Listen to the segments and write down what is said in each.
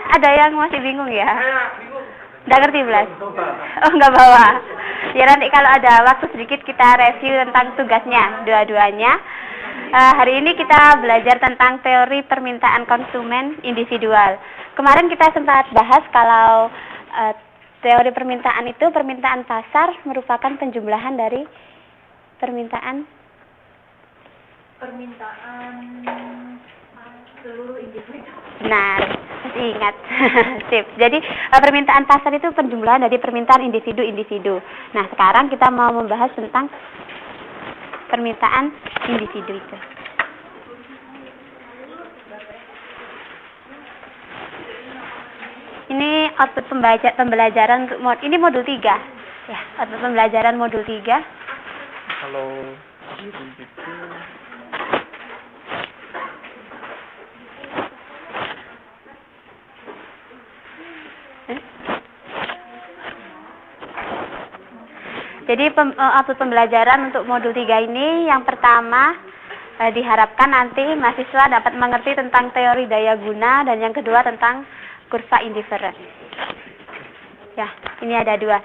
Ada yang masih bingung ya? Nggak ngerti belas? Oh, nggak bawa. Ya nanti kalau ada waktu sedikit kita review tentang tugasnya, dua-duanya. Hari ini kita belajar tentang teori permintaan konsumen individual. Kemarin kita sempat bahas kalau teori permintaan itu, permintaan pasar merupakan penjumlahan dari permintaan seluruh individu. Benar, masih ingat. Sip. Jadi permintaan pasar itu penjumlahan dari permintaan individu-individu. Nah, sekarang kita mau membahas tentang permintaan individu itu. Ini output pembelajaran untuk ini modul 3. Ya, output pembelajaran modul 3. Halo. Jadi output pembelajaran untuk modul 3 ini yang pertama diharapkan nanti mahasiswa dapat mengerti tentang teori daya guna, dan yang kedua tentang kurva indifferent. Ya, ini ada dua.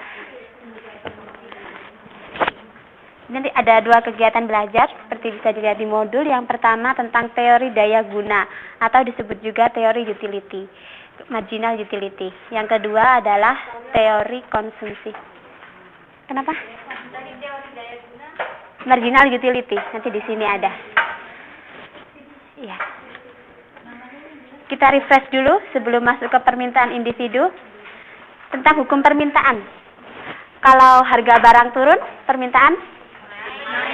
Nanti ada dua kegiatan belajar seperti bisa dilihat di modul. Yang pertama tentang teori daya guna atau disebut juga teori utility, marginal utility. Yang kedua adalah teori konsumsi. Kenapa? Marginal utility, nanti di sini ada. Ya. Kita refresh dulu sebelum masuk ke permintaan individu tentang hukum permintaan. Kalau harga barang turun, permintaan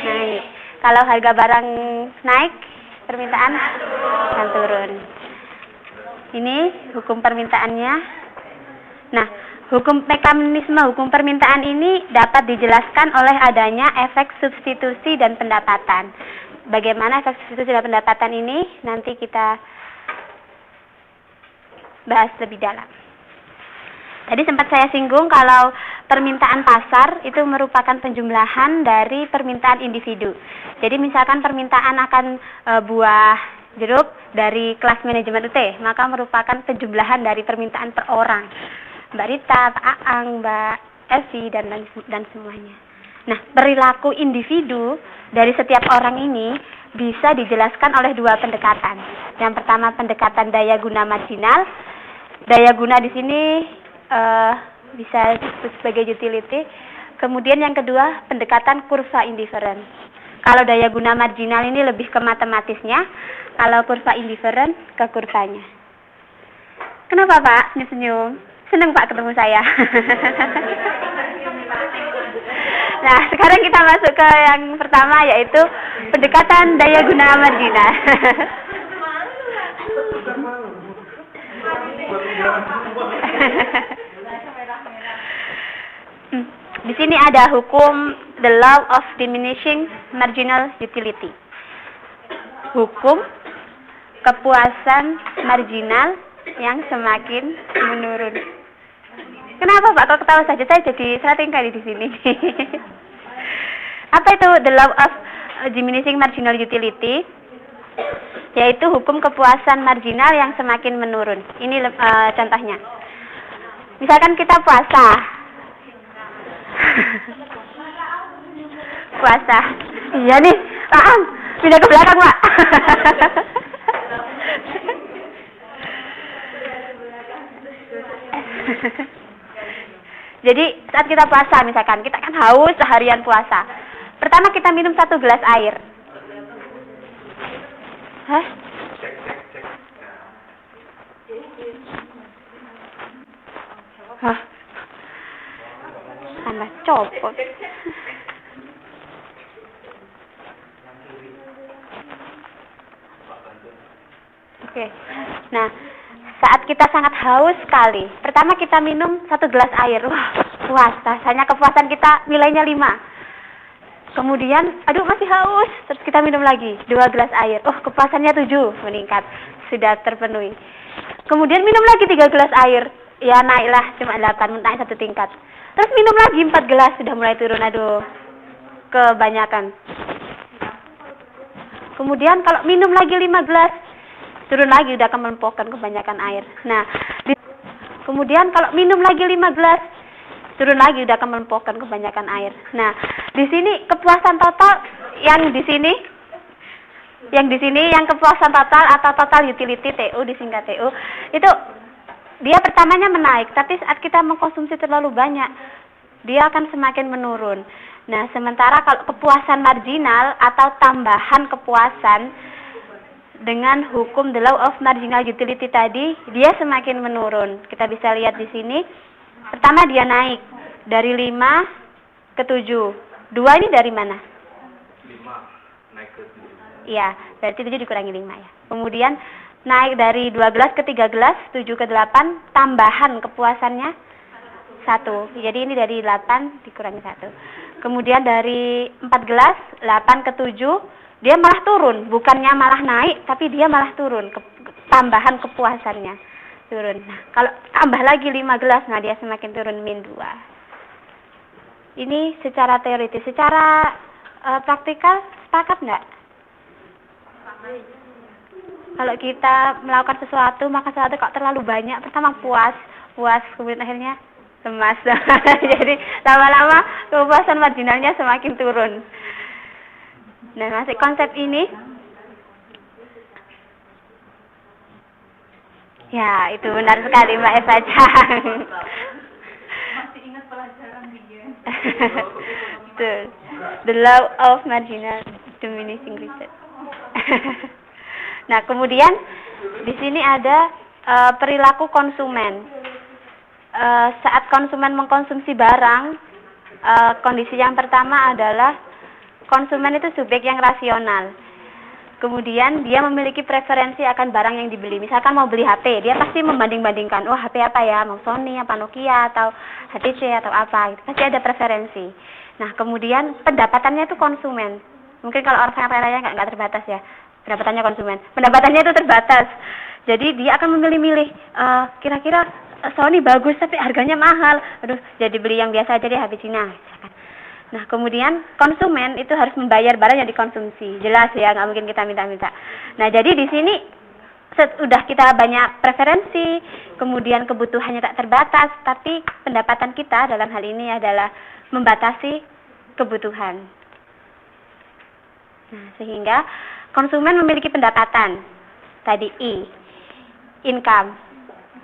naik. Kalau harga barang naik, permintaan akan turun. Ini hukum permintaannya. Nah, mekanisme hukum permintaan ini dapat dijelaskan oleh adanya efek substitusi dan pendapatan. Bagaimana efek substitusi dan pendapatan ini nanti kita bahas lebih dalam. Tadi sempat saya singgung kalau permintaan pasar itu merupakan penjumlahan dari permintaan individu. Jadi misalkan permintaan akan buah jeruk dari kelas manajemen UT, maka merupakan penjumlahan dari permintaan per orang. Mbak Rita, Pak Aang, Mbak Evi, dan semuanya. Nah, perilaku individu dari setiap orang ini bisa dijelaskan oleh dua pendekatan. Yang pertama pendekatan daya guna marginal. Daya guna di sini bisa disebut sebagai utility. Kemudian yang kedua pendekatan kurva indifferent. Kalau daya guna marginal ini lebih ke matematisnya, kalau kurva indifferent ke kurvanya. Kenapa Pak senyum-senyum? Senang Pak ketemu saya. Nah, sekarang kita masuk ke yang pertama, yaitu pendekatan daya guna marginal. Di sini ada hukum the law of diminishing marginal utility. Hukum kepuasan marginal yang semakin menurun. Kenapa Pak kok ketawa saja? Saya jadi sering kali di sini. Apa itu the law of diminishing marginal utility? Yaitu hukum kepuasan marginal yang semakin menurun. Ini contohnya. Misalkan kita puasa. Puasa. Iya nih, Pak, pindah ke belakang, Pak. Jadi saat kita puasa misalkan, kita kan haus seharian puasa. Pertama kita minum 1 gelas air. Hah? Hah? Anak copot. Oke. Nah, saat kita sangat haus sekali, pertama kita minum 1 gelas air. Wah, puas. Rasanya kepuasan kita nilainya 5. Kemudian, aduh masih haus. Terus kita minum lagi 2 gelas air. Oh, kepuasannya 7, meningkat. Sudah terpenuhi. Kemudian minum lagi 3 gelas air. Ya naiklah cuma 8, naik 1 tingkat. Terus minum lagi 4 gelas, sudah mulai turun. Aduh, kebanyakan. Kemudian kalau minum lagi 5 gelas, turun lagi, udah akan melempokkan kebanyakan air. Nah, Kemudian kalau minum lagi 5 gelas, turun lagi, udah kemelempokkan kebanyakan air. Nah, di sini kepuasan total yang di sini yang kepuasan total atau total utility TU disingkat TU, itu dia pertamanya menaik, tapi saat kita mengkonsumsi terlalu banyak, dia akan semakin menurun. Nah, sementara kalau kepuasan marginal atau tambahan kepuasan dengan hukum the law of marginal utility tadi, dia semakin menurun. Kita bisa lihat di sini. Pertama dia naik dari 5 ke 7. 2 ini dari mana? 5 naik ke 7. Iya, berarti 7 dikurangi 5 ya. Kemudian naik dari 2 gelas ke 3 gelas, 7 ke 8, tambahan kepuasannya 1. Jadi ini dari 8 dikurangi 1. Kemudian dari 4 gelas, 8 ke 7, dia malah turun. Bukannya malah naik, tapi dia malah turun. Tambahan kepuasannya turun. Nah, kalau tambah lagi 5 gelas, nah dia semakin turun min 2. Ini secara teoritis. Secara praktikal, sepakat nggak? Kalau kita melakukan sesuatu, makan sesuatu kok terlalu banyak, pertama puas, kemudian akhirnya lemas. Jadi lama-lama kepuasan marginalnya semakin turun. Nah, masih konsep ini. Ya, itu benar sekali Mbak Eva Chang. Masih ingat pelajaran dia. The law of marginal diminishing return. Nah, kemudian di sini ada perilaku konsumen. Saat konsumen mengkonsumsi barang, kondisi yang pertama adalah konsumen itu subjek yang rasional. Kemudian dia memiliki preferensi akan barang yang dibeli. Misalkan mau beli HP, dia pasti membanding-bandingkan, oh HP apa ya, mau Sony, apa Nokia, atau HTC, atau apa. Pasti ada preferensi. Nah, kemudian pendapatannya itu konsumen. Mungkin kalau orang sangat raya nggak terbatas ya, pendapatannya konsumen. Pendapatannya itu terbatas. Jadi dia akan memilih-milih, kira-kira Sony bagus tapi harganya mahal. Aduh, jadi beli yang biasa aja deh, HP Cina. Nah, kemudian konsumen itu harus membayar barang yang dikonsumsi. Jelas ya, nggak mungkin kita minta-minta. Nah, jadi di sini sudah kita banyak preferensi, kemudian kebutuhannya tak terbatas, tapi pendapatan kita dalam hal ini adalah membatasi kebutuhan. Nah, sehingga konsumen memiliki pendapatan. Tadi I, income.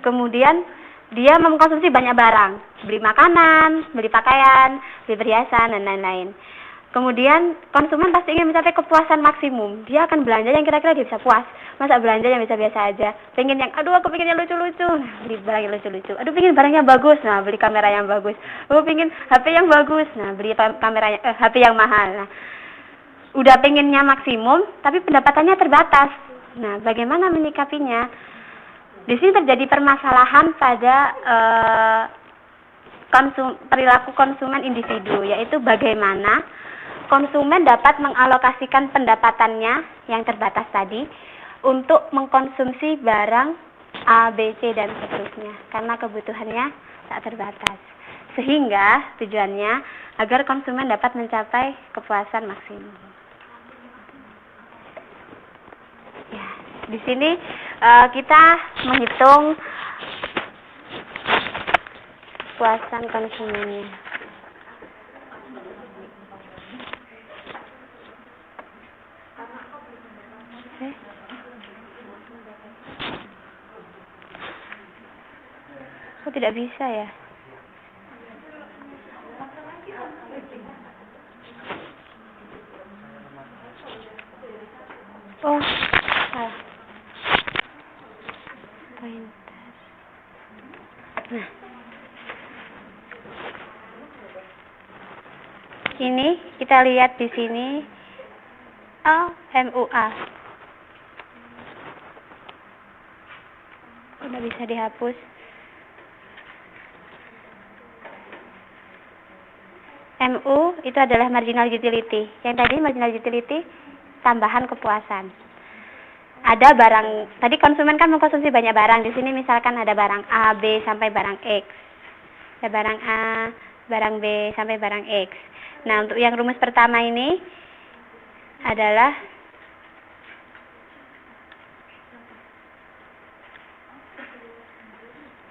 Kemudian dia mengkonsumsi banyak barang, beli makanan, beli pakaian, beli perhiasan, dan lain-lain. Kemudian konsumen pasti ingin mencapai kepuasan maksimum. Dia akan belanja yang kira-kira dia bisa puas. Masa belanja yang biasa-biasa aja. Pengen yang, aduh aku pengen yang lucu-lucu, nah, beli barang yang lucu-lucu. Aduh pengen barang yang bagus, nah beli kamera yang bagus. Aduh pengen HP yang bagus, nah beli kamera HP yang mahal. Nah, udah pengennya maksimum, tapi pendapatannya terbatas. Nah, bagaimana menyikapinya? Di sini terjadi permasalahan pada perilaku konsumen individu, yaitu bagaimana konsumen dapat mengalokasikan pendapatannya yang terbatas tadi untuk mengkonsumsi barang A, B, C, dan seterusnya, karena kebutuhannya tak terbatas. Sehingga tujuannya agar konsumen dapat mencapai kepuasan maksimum. Ya, di sini kita menghitung kepuasan konsumennya. Kok tidak bisa ya? Oh, salah. Nah, ini kita lihat di sini MUA. Udah bisa dihapus. MU itu adalah marginal utility. Yang tadi marginal utility tambahan kepuasan. Ada barang, tadi konsumen kan mengkonsumsi banyak barang. Di sini misalkan ada barang A, B sampai barang X. Ada barang A, barang B sampai barang X. Nah, untuk yang rumus pertama ini adalah